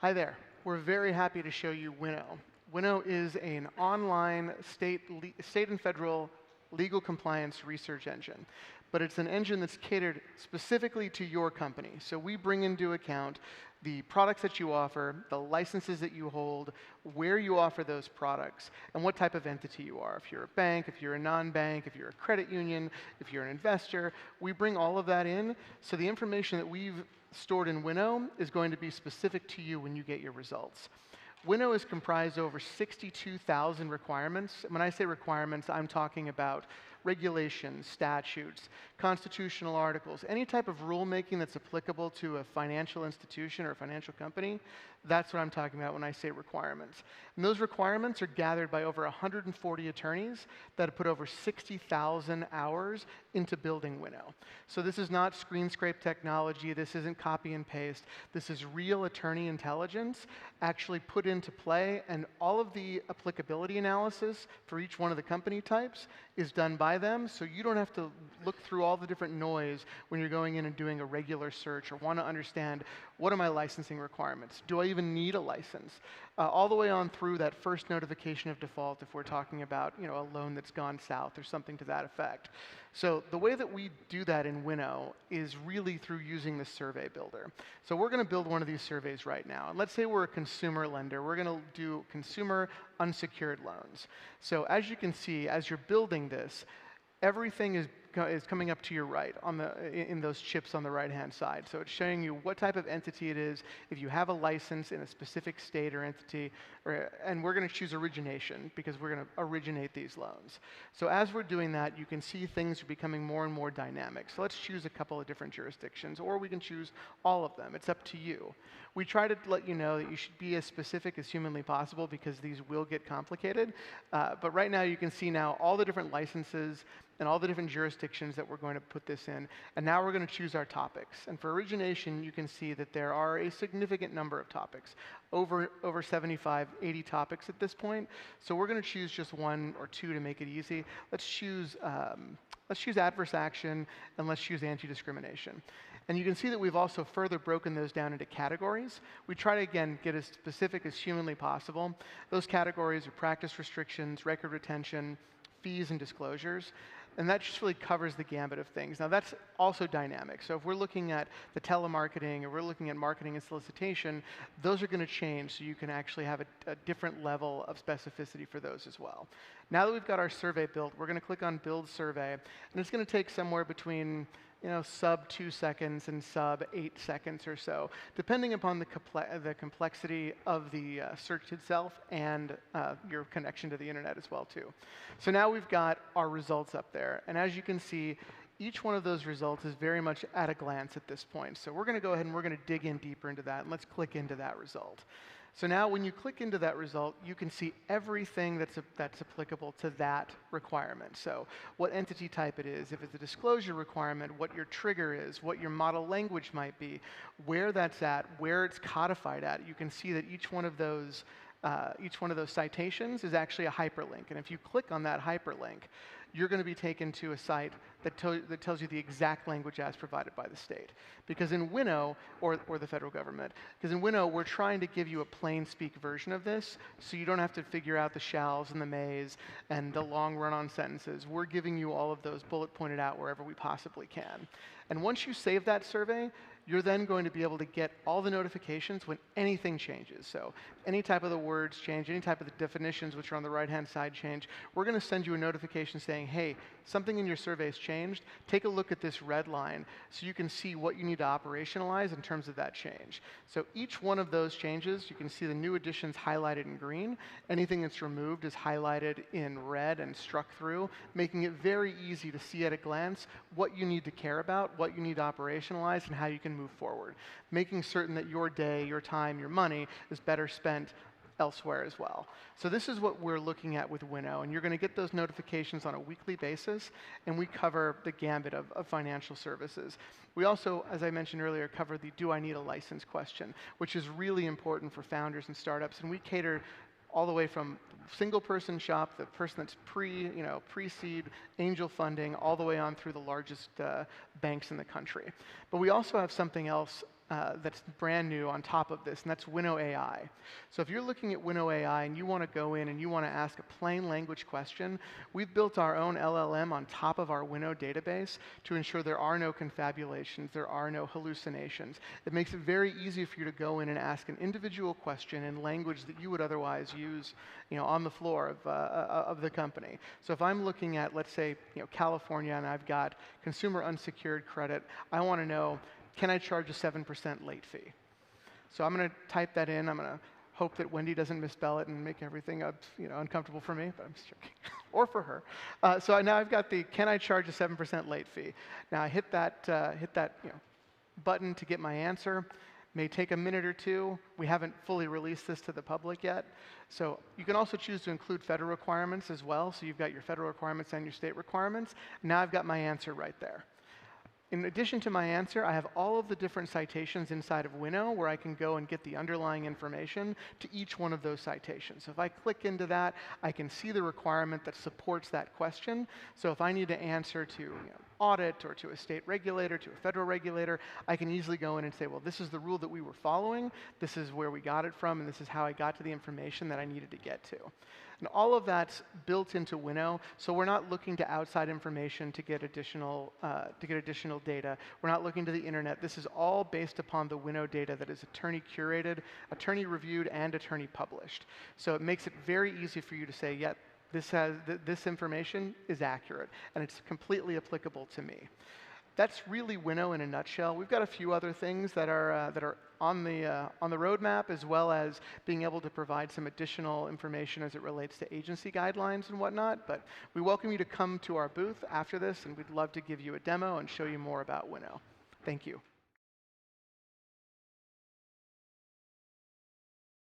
Hi there. We're very happy to show you Winnow. Winnow is an online state and federal legal compliance research engine, but it's an engine that's catered specifically to your company. So we bring into account the products that you offer, the licenses that you hold, where you offer those products, and what type of entity you are. If you're a bank, if you're a non-bank, if you're a credit union, if you're an investor, we bring all of that in. So the information that we've stored in Winnow is going to be specific to you when you get your results. Winnow is comprised of over 62,000 requirements. When I say requirements, I'm talking about regulations, statutes, constitutional articles, any type of rulemaking that's applicable to a financial institution or a financial company. That's what I'm talking about when I say requirements. And those requirements are gathered by over 140 attorneys that have put over 60,000 hours into building Winnow. So this is not screen scrape technology. This isn't copy and paste. This is real attorney intelligence actually put into play, and all of the applicability analysis for each one of the company types is done by them, so you don't have to look through all the different noise when you're going in and doing a regular search or want to understand, what are my licensing requirements? Do I even need a license? All the way on through that first notification of default if we're talking about a loan that's gone south or something to that effect. So the way that we do that in Winnow is really through using the survey builder. So we're going to build one of these surveys right now. And let's say we're a consumer lender. We're going to do consumer unsecured loans. So as you can see, as you're building this, everything is coming up to your right in those chips on the right-hand side. So it's showing you what type of entity it is, if you have a license in a specific state or entity, and we're going to choose origination because we're going to originate these loans. So as we're doing that, you can see things are becoming more and more dynamic. So let's choose a couple of different jurisdictions, or we can choose all of them. It's up to you. We try to let you know that you should be as specific as humanly possible because these will get complicated. But right now you can see now all the different licenses and all the different jurisdictions that we're going to put this in. And now we're going to choose our topics. And for origination, you can see that there are a significant number of topics, over 75, 80 topics at this point. So we're going to choose just one or two to make it easy. Let's choose adverse action, and let's choose anti-discrimination. And you can see that we've also further broken those down into categories. We try to, again, get as specific as humanly possible. Those categories are practice restrictions, record retention, fees, and disclosures. And that just really covers the gambit of things. Now, that's also dynamic. So if we're looking at the telemarketing or we're looking at marketing and solicitation, those are going to change so you can actually have a different level of specificity for those as well. Now that we've got our survey built, we're going to click on Build Survey. And it's going to take somewhere between sub 2 seconds and sub 8 seconds or so, depending upon the complexity of the search itself and your connection to the internet as well too. So now we've got our results up there, and as you can see, each one of those results is very much at a glance at this point. So we're going to go ahead and we're going to dig in deeper into that, and let's click into that result. So now when you click into that result, you can see everything that's applicable to that requirement. So what entity type it is, if it's a disclosure requirement, what your trigger is, what your model language might be, where that's at, where it's codified at. You can see that each one of those citations is actually a hyperlink. And if you click on that hyperlink, you're going to be taken to a site that tells you the exact language as provided by the state. Because in Winnow, or the federal government, because in Winnow, we're trying to give you a plain speak version of this, so you don't have to figure out the shalls and the mays and the long run-on sentences. We're giving you all of those bullet pointed out wherever we possibly can. And once you save that survey, you're then going to be able to get all the notifications when anything changes. So any type of the words change, any type of the definitions, which are on the right-hand side, change. We're going to send you a notification saying, hey, something in your survey has changed. Take a look at this red line so you can see what you need to operationalize in terms of that change. So each one of those changes, you can see the new additions highlighted in green. Anything that's removed is highlighted in red and struck through, making it very easy to see at a glance what you need to care about, what you need to operationalize, and how you can move forward, making certain that your day, your time, your money is better spent elsewhere as well. So this is what we're looking at with Winnow, and you're going to get those notifications on a weekly basis, and we cover the gambit of financial services. We also, as I mentioned earlier, cover the do I need a license question, which is really important for founders and startups, and we cater all the way from single person shop, the person that's pre-seed, angel funding, all the way on through the largest banks in the country. But we also have something else that's brand new on top of this, and that's Winnow AI. So if you're looking at Winnow AI and you want to go in and you want to ask a plain language question, we've built our own LLM on top of our Winnow database to ensure there are no confabulations, there are no hallucinations. It makes it very easy for you to go in and ask an individual question in language that you would otherwise use, on the floor of the company. So if I'm looking at, let's say, California, and I've got consumer unsecured credit, I want to know, can I charge a 7% late fee? So I'm going to type that in. I'm going to hope that Wendy doesn't misspell it and make everything uncomfortable for me, but I'm just joking. Or for her. So now I've got the can I charge a 7% late fee. Now I hit that button to get my answer. May take a minute or two. We haven't fully released this to the public yet. So you can also choose to include federal requirements as well. So you've got your federal requirements and your state requirements. Now I've got my answer right there. In addition to my answer, I have all of the different citations inside of Winnow where I can go and get the underlying information to each one of those citations. So if I click into that, I can see the requirement that supports that question. So if I need to answer to audit or to a state regulator, to a federal regulator, I can easily go in and say, well, this is the rule that we were following, this is where we got it from, and this is how I got to the information that I needed to get to. And all of that's built into Winnow, so we're not looking to outside information to get additional data. We're not looking to the internet. This is all based upon the Winnow data that is attorney curated, attorney reviewed, and attorney published. So it makes it very easy for you to say, yeah, this information is accurate, and it's completely applicable to me. That's really Winnow in a nutshell. We've got a few other things that are on the roadmap, as well as being able to provide some additional information as it relates to agency guidelines and whatnot. But we welcome you to come to our booth after this, and we'd love to give you a demo and show you more about Winnow. Thank you.